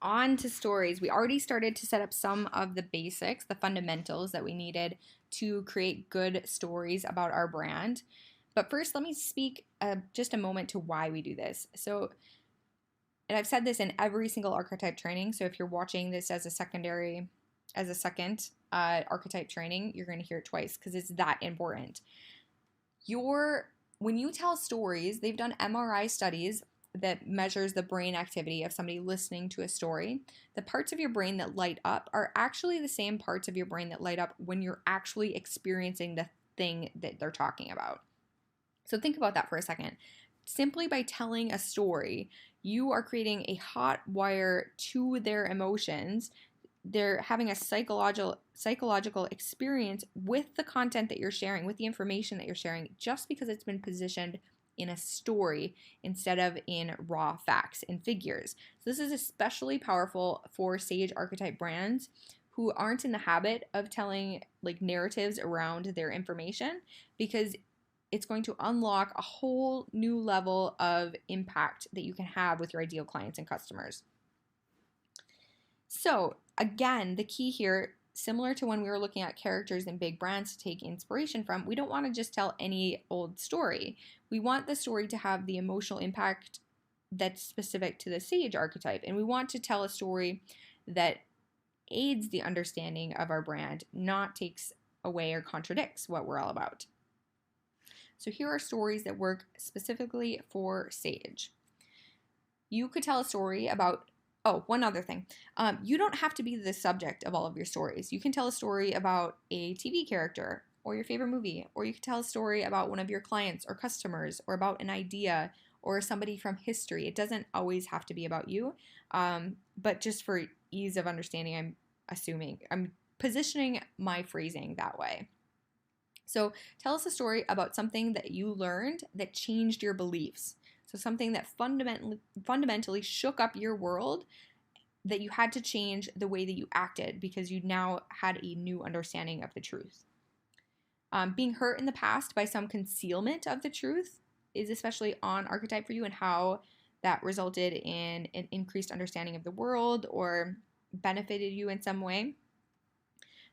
on to stories. We already started to set up some of the basics, the fundamentals that we needed to create good stories about our brand. But first, let me speak just a moment to why we do this. So, and I've said this in every single archetype training. So if you're watching this as a second archetype training, you're going to hear it twice because it's that important. When you tell stories, they've done MRI studies that measures the brain activity of somebody listening to a story. The parts of your brain that light up are actually the same parts of your brain that light up when you're actually experiencing the thing that they're talking about. So think about that for a second. Simply by telling a story, you are creating a hot wire to their emotions. They're having a psychological experience with the content that you're sharing, with the information that you're sharing, just because it's been positioned in a story instead of in raw facts and figures. So this is especially powerful for Sage archetype brands who aren't in the habit of telling like narratives around their information, because it's going to unlock a whole new level of impact that you can have with your ideal clients and customers. So again, the key here, similar to when we were looking at characters and big brands to take inspiration from, we don't want to just tell any old story. We want the story to have the emotional impact that's specific to the Sage archetype. And we want to tell a story that aids the understanding of our brand, not takes away or contradicts what we're all about. So here are stories that work specifically for Sage. You could tell a story about, one other thing. You don't have to be the subject of all of your stories. You can tell a story about a TV character or your favorite movie, or you could tell a story about one of your clients or customers, or about an idea or somebody from history. It doesn't always have to be about you, but just for ease of understanding, I'm positioning my phrasing that way. So tell us a story about something that you learned that changed your beliefs. So something that fundamentally shook up your world, that you had to change the way that you acted because you now had a new understanding of the truth. Being hurt in the past by some concealment of the truth is especially on archetype for you, and how that resulted in an increased understanding of the world or benefited you in some way.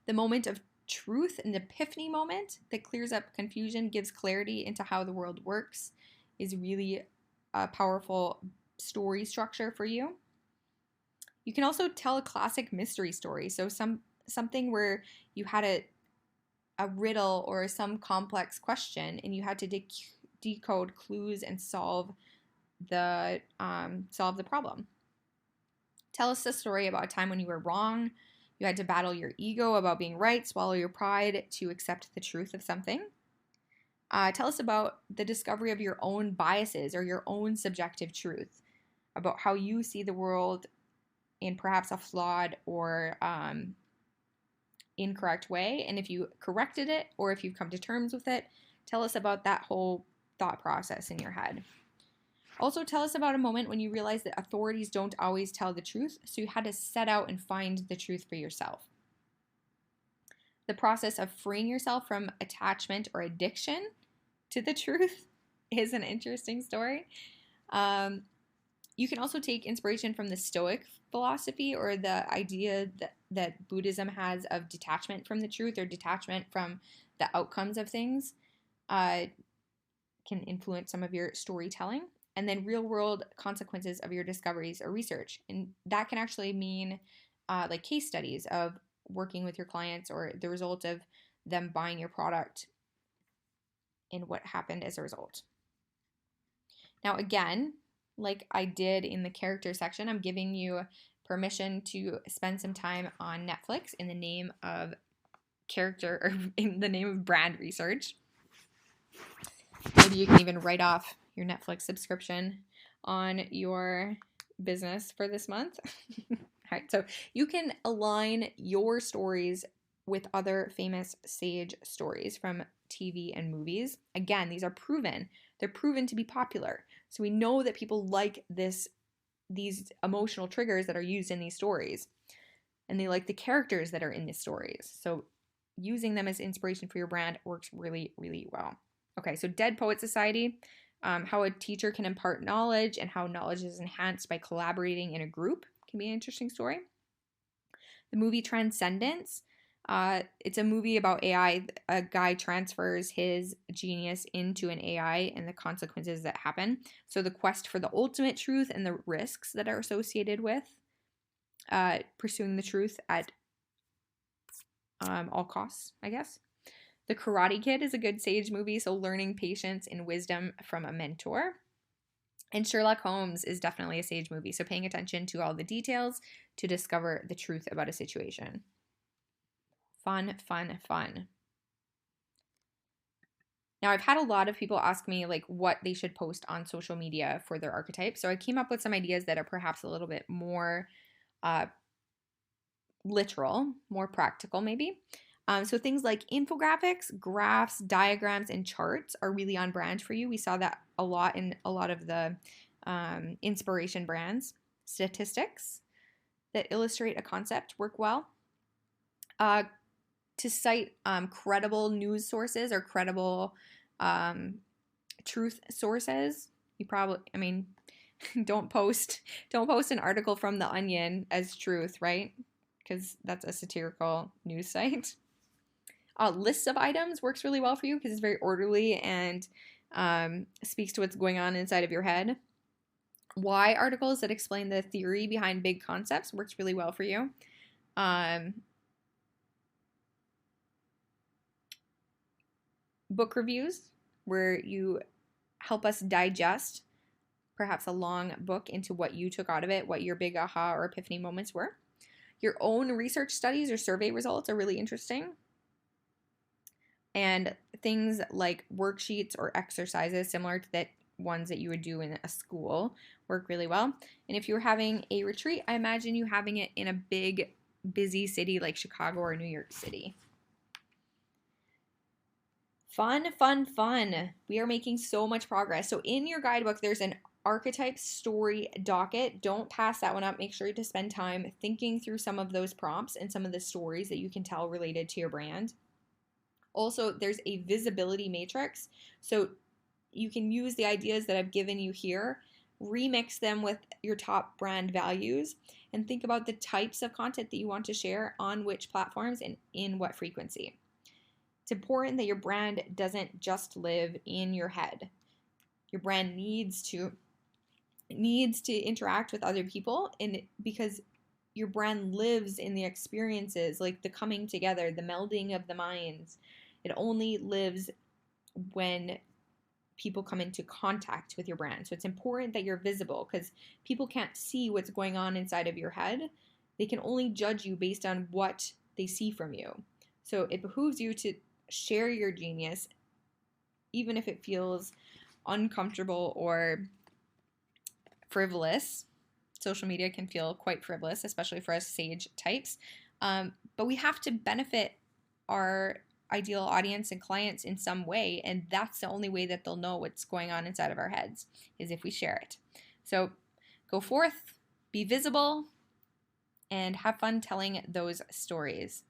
The moment of truth, an epiphany moment that clears up confusion, gives clarity into how the world works, is really a powerful story structure for you. You can also tell a classic mystery story. So something where you had a riddle or some complex question and you had to decode clues and solve the problem. Tell us a story about a time when you were wrong. You had to battle your ego about being right, swallow your pride to accept the truth of something. Tell us about the discovery of your own biases or your own subjective truth, about how you see the world in perhaps a flawed or incorrect way. And if you corrected it or if you've come to terms with it, tell us about that whole thought process in your head. Also, tell us about a moment when you realized that authorities don't always tell the truth, so you had to set out and find the truth for yourself. The process of freeing yourself from attachment or addiction to the truth is an interesting story. You can also take inspiration from the Stoic philosophy, or the idea that Buddhism has of detachment from the truth, or detachment from the outcomes of things, can influence some of your storytelling. And then real world consequences of your discoveries or research. And that can actually mean like case studies of working with your clients or the result of them buying your product and what happened as a result. Now, again, like I did in the character section, I'm giving you permission to spend some time on Netflix in the name of character, or in the name of brand research. Maybe you can even write off your Netflix subscription on your business for this month. All right, so you can align your stories with other famous Sage stories from TV and movies. Again, these are proven. They're proven to be popular. So we know that people like these emotional triggers that are used in these stories. And they like the characters that are in these stories. So using them as inspiration for your brand works really, really well. Okay, so Dead Poet Society, how a teacher can impart knowledge and how knowledge is enhanced by collaborating in a group. can be an interesting story. The movie Transcendence. It's a movie about AI. A guy transfers his genius into an AI and the consequences that happen. So the quest for the ultimate truth and the risks that are associated with pursuing the truth at all costs, I guess. The Karate Kid is a good sage movie, so learning patience and wisdom from a mentor. And Sherlock Holmes is definitely a sage movie, so paying attention to all the details to discover the truth about a situation. Fun, fun, fun. Now, I've had a lot of people ask me like what they should post on social media for their archetype. So I came up with some ideas that are perhaps a little bit more literal, more practical maybe. So things like infographics, graphs, diagrams, and charts are really on brand for you. We saw that a lot in a lot of the inspiration brands. Statistics that illustrate a concept work well. To cite credible news sources or credible truth sources. You probably, I mean, don't post an article from The Onion as truth, right? Because that's a satirical news site. Lists of items works really well for you because it's very orderly and speaks to what's going on inside of your head. Why articles that explain the theory behind big concepts works really well for you. Book reviews, where you help us digest perhaps a long book into what you took out of it, what your big aha or epiphany moments were. Your own research studies or survey results are really interesting. And things like worksheets or exercises similar to the ones that you would do in a school work really well. And if you're having a retreat, I imagine you having it in a big, busy city like Chicago or New York City. Fun, fun, fun. We are making so much progress. So in your guidebook, there's an archetype story docket. Don't pass that one up. Make sure to spend time thinking through some of those prompts and some of the stories that you can tell related to your brand. Also, there's a visibility matrix. So you can use the ideas that I've given you here, remix them with your top brand values, and think about the types of content that you want to share on which platforms and in what frequency. It's important that your brand doesn't just live in your head. Your brand needs to interact with other people, and because your brand lives in the experiences, like the coming together, the melding of the minds. It only lives when people come into contact with your brand. So it's important that you're visible because people can't see what's going on inside of your head. They can only judge you based on what they see from you. So it behooves you to share your genius, even if it feels uncomfortable or frivolous. Social media can feel quite frivolous, especially for us sage types. But we have to benefit our ideal audience and clients in some way, and that's the only way that they'll know what's going on inside of our heads, is if we share it. So go forth, be visible, and have fun telling those stories.